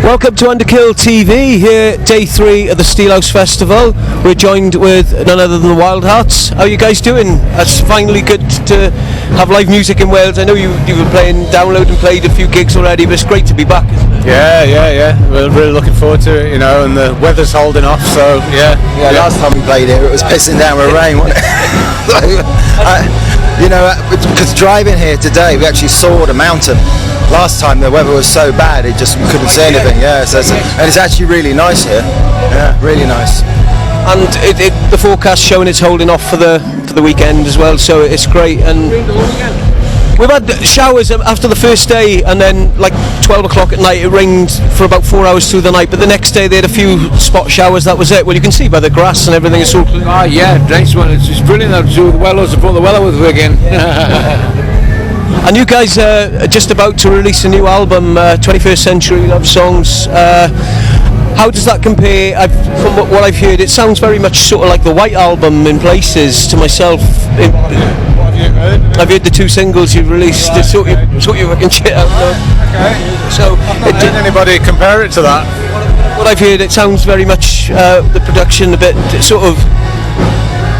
Welcome to Underkill TV, here day 3 of the Steelhouse Festival. We're joined with none other than the WILDHEARTS. How are you guys doing? It's finally good to have live music in Wales. I know you've been downloaded and played a few gigs already, but it's great to be back, isn't it? Yeah. We're really looking forward to it, and the weather's holding off, so yeah. Last time we played here, it was pissing down with rain, wasn't it? Because driving here today, we actually saw the mountain. Last time the weather was so bad, we couldn't see anything. Yeah, and it's actually really nice here. Yeah, really nice. And the forecast showing it's holding off for the weekend as well, so it's great. And we've had showers after the first day, and then like 12 o'clock at night it rained for about 4 hours through the night, but the next day they had a few spot showers. That was it. Well, you can see by the grass and everything, it's all clear. Nice one. It's brilliant to do the weather, support the weather with it again. And you guys are just about to release a new album, 21st Century Love Songs. How does that compare? From what I've heard, it sounds very much sort of like the White Album in places to myself. What have you heard? I've heard the 2 singles you've released. It's sort of fucking shit out there. Okay. So, did anybody compare it to that? What I've heard, it sounds very much the production a bit sort of.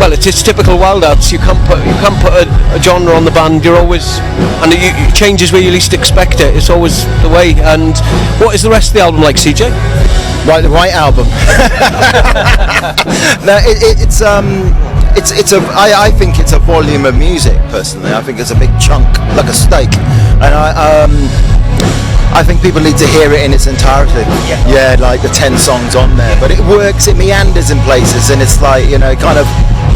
Well, it's typical WILDHEARTS. You can't put a genre on the band. You're always, and it changes where you least expect it. It's always the way. And what is the rest of the album like, CJ? Right, the White Album. No, I think it's a volume of music. Personally, I think it's a big chunk, like a steak, and I think people need to hear it in its entirety. Yeah, like the 10 songs on there, but it works. It meanders in places, and it's like it kind of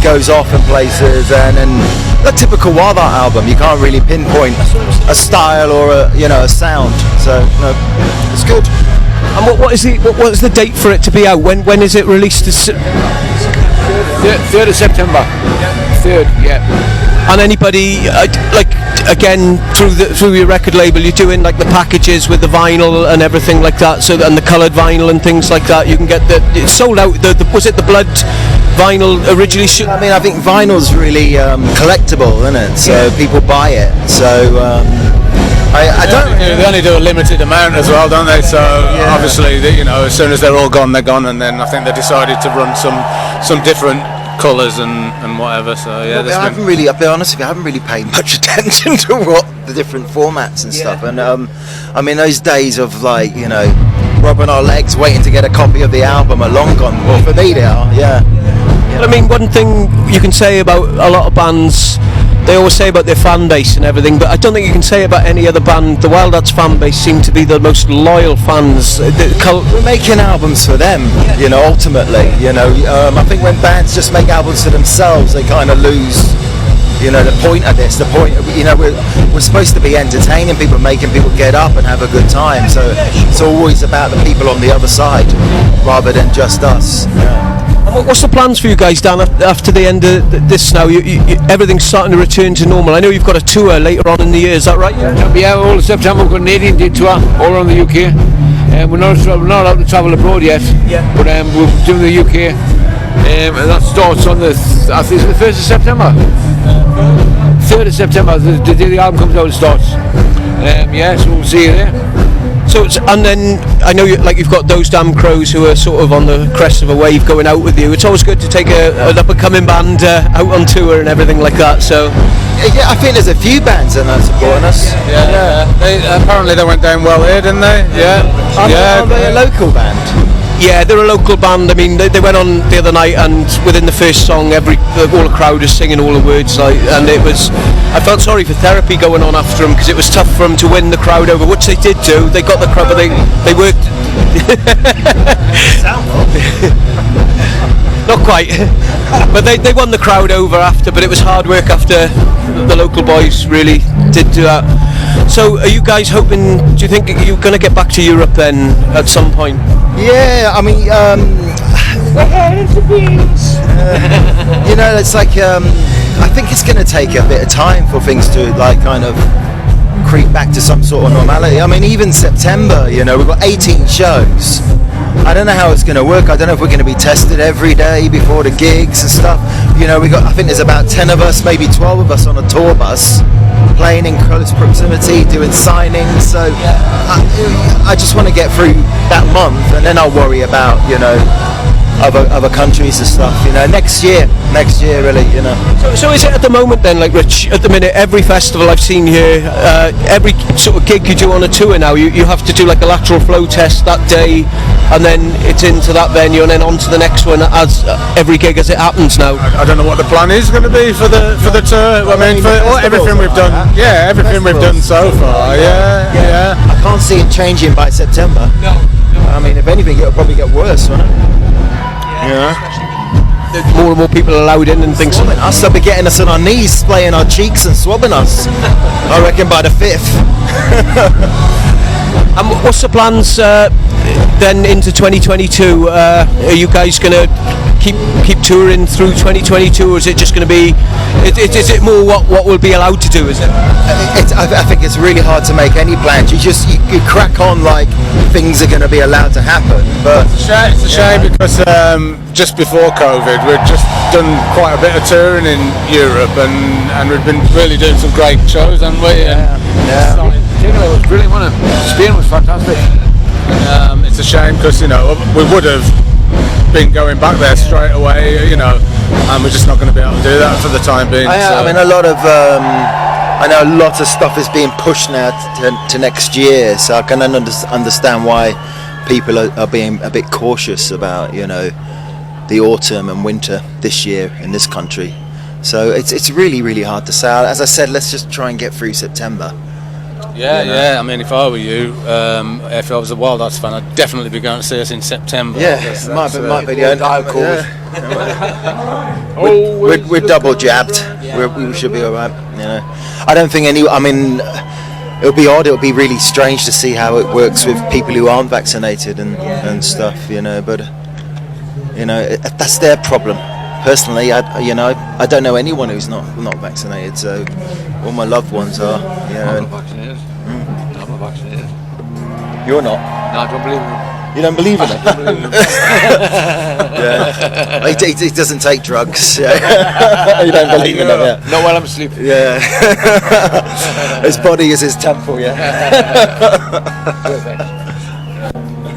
goes off in places. And a typical WILDHEARTS album, you can't really pinpoint a style or a sound. So no, it's good. And what is the date for it to be out? When is it released? 3rd of September. 3rd, yeah. And anybody again through your record label, you're doing like the packages with the vinyl and everything like that. So and the coloured vinyl and things like that. You can get it's sold out. Was it the Blood vinyl originally? I think vinyl's really collectable, isn't it? So people buy it. So. I don't. They only do a limited amount as well, don't they? So obviously, as soon as they're all gone, they're gone. And then I think they decided to run some different colours and whatever. So yeah, I'll be honest with you, I haven't really paid much attention to what the different formats and stuff. And those days of rubbing our legs waiting to get a copy of the album are long gone. Well, for me they are. Yeah. But one thing you can say about a lot of bands. They always say about their fan base and everything, but I don't think you can say about any other band. The WILDHEARTS fan base seem to be the most loyal fans. We're making albums for them, ultimately. I think when bands just make albums for themselves, they kind of lose, the point of this. The point, we're supposed to be entertaining people, making people get up and have a good time. So it's always about the people on the other side, rather than just us. Yeah. What's the plans for you guys, Dan, after the end of this now? Everything's starting to return to normal. I know you've got a tour later on in the year, is that right? Yeah, all of September we've got an 18-day tour all around the UK. We're not allowed to travel abroad yet, but we're doing the UK. And that starts on I think it's the 1st of September. 3rd of September, the day the album comes out, it starts. So we'll see you there. So, and then I know you've got those damn crows who are sort of on the crest of a wave going out with you. It's always good to take an up-and-coming band out on tour and everything like that. So, yeah, I think there's a few bands that are supporting us. Yeah. Apparently they went down well here, didn't they? Yeah. Are they a local band? Yeah, they're a local band. They went on the other night, and within the first song, all the crowd was singing all the words. And it was, I felt sorry for Therapy going on after them because it was tough for them to win the crowd over, which they did do. They got the crowd, but they worked. Not quite, but they won the crowd over after. But it was hard work after the local boys really did do that. So, are you guys hoping? Do you think you're going to get back to Europe then at some point? Yeah, it's like I think it's going to take a bit of time for things to kind of creep back to some sort of normality. I mean, even September, you know, we've got 18 shows. I don't know how it's going to work. I don't know if we're going to be tested every day before the gigs and stuff. You know, I think there's about 10 of us, maybe 12 of us on a tour bus, playing in close proximity, doing signings. So I just want to get through that month, and then I'll worry about, you know, other countries and stuff, you know, next year really, you know. So is it at the moment then, like Rich, at the minute, every festival I've seen here, every sort of gig you do on a tour now, you have to do like a lateral flow test that day, and then it's into that venue and then on to the next one as every gig as it happens now? I don't know what the plan is going to be for the tour. I mean, for everything we've done, everything we've done so far, yeah. I can't see it changing by September. No. I mean, if anything, it'll probably get worse, won't it? Yeah. More and more people allowed in and things. Swabbing us, they'll be getting us on our knees, splaying our cheeks and swabbing us. I reckon by the 5th. And what's the plans then into 2022? Are you guys going to keep touring through 2022, or is it just going to be? Is it more what we'll be allowed to do? Is it? I think it's really hard to make any plans. You crack on like things are going to be allowed to happen. But it's a shame because just before COVID, we'd just done quite a bit of touring in Europe, and we've been really doing some great shows, haven't we? It was brilliant, wasn't it? Spain was fantastic. It's a shame because, you know, we would have been going back there straight away, you know, and we're just not going to be able to do that for the time being. I mean, I know a lot of stuff is being pushed now to next year, so I can understand why people are being a bit cautious about, you know, the autumn and winter this year in this country. So it's really, really hard to say. As I said, let's just try and get through September. Yeah. I mean, if I were you, if I was a WILDHEARTS fan, I'd definitely be going to see us in September. Yeah, might be the only. We're double jabbed. We should be all right. You know, I don't think I mean, it'll be odd. It'll be really strange to see how it works with people who aren't vaccinated and stuff. You know, but you know, that's their problem. Personally, I don't know anyone who's not vaccinated, so all my loved ones are. You know, I'm not vaccinated. I'm not vaccinated. You're not? No, I don't believe in it. You don't believe in it? I don't believe in it. He doesn't take drugs. Yeah. You don't believe in it? Yeah. Not while I'm asleep. Yeah. His body is his temple, yeah.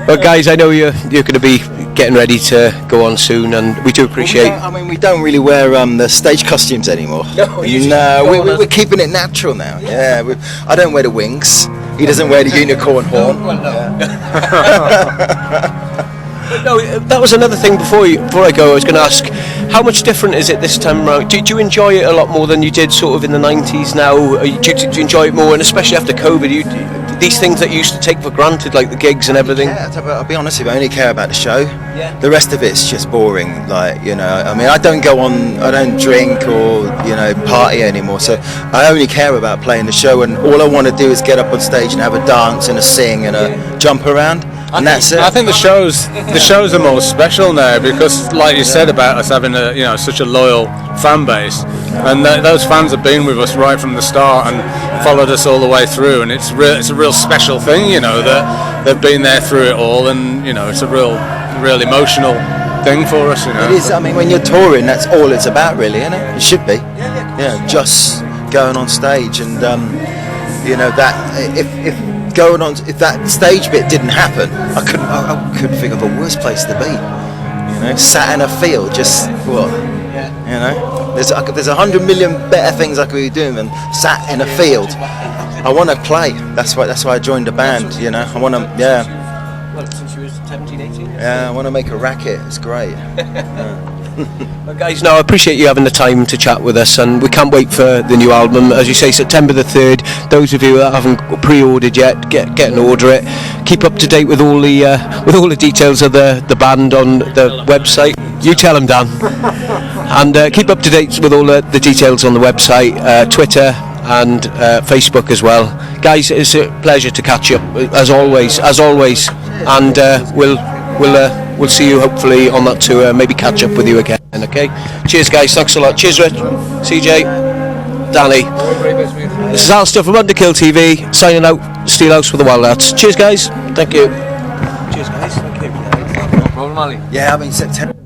Well, guys, I know you're going to be getting ready to go on soon, and we do appreciate. We don't really wear the stage costumes anymore. No, we're keeping it natural now. Yeah, I don't wear the wings. He doesn't wear the unicorn horn. No, that was another thing before I go. I was going to ask, how much different is it this time around? Do you enjoy it a lot more than you did sort of in the 90s now? Do you enjoy it more, and especially after COVID, these things that you used to take for granted, like the gigs and everything? I'll be honest with you, I only care about the show. Yeah. The rest of it's just boring. Like, you know, I mean, I don't drink or, you know, party anymore. So I only care about playing the show, and all I want to do is get up on stage and have a dance and a sing and a jump around. And that's it. I think the shows are more special now because, like you said about us having such a loyal fan base, and those fans have been with us right from the start and followed us all the way through, and it's a real special thing, you know, that they've been there through it all, and you know, it's a real emotional thing for us, you know. It is. I mean, when you're touring, that's all it's about, really, isn't it? It should be. Yeah, just going on stage, and you know, that if that stage bit didn't happen, I couldn't think of a worse place to be. You know, sat in a field, just what? You know, there's 100 million better things I could be doing than sat in a field. I want to play. That's why I joined the band. You know, I want to. Yeah. Well, since you were 17, 18. Yeah, I want to make a racket. It's great. Well, guys, no, I appreciate you having the time to chat with us, and we can't wait for the new album. As you say, September the 3rd. Those of you that haven't pre-ordered yet, get and order it. Keep up to date with all the details of the band on the website. You tell them, Dan. And keep up to date with all the details on the website, Twitter and Facebook as well. Guys, it's a pleasure to catch up as always, and we'll see you hopefully on that tour. Maybe catch up with you again. Okay. Cheers, guys. Thanks a lot. Cheers, Rich. CJ. Danny. This is Alistair from Underkill TV, signing out. Steelhouse with the WILDHEARTS. Cheers, guys. Thank you. Cheers, guys. Thank you. No problem, Ali. Yeah, I mean September.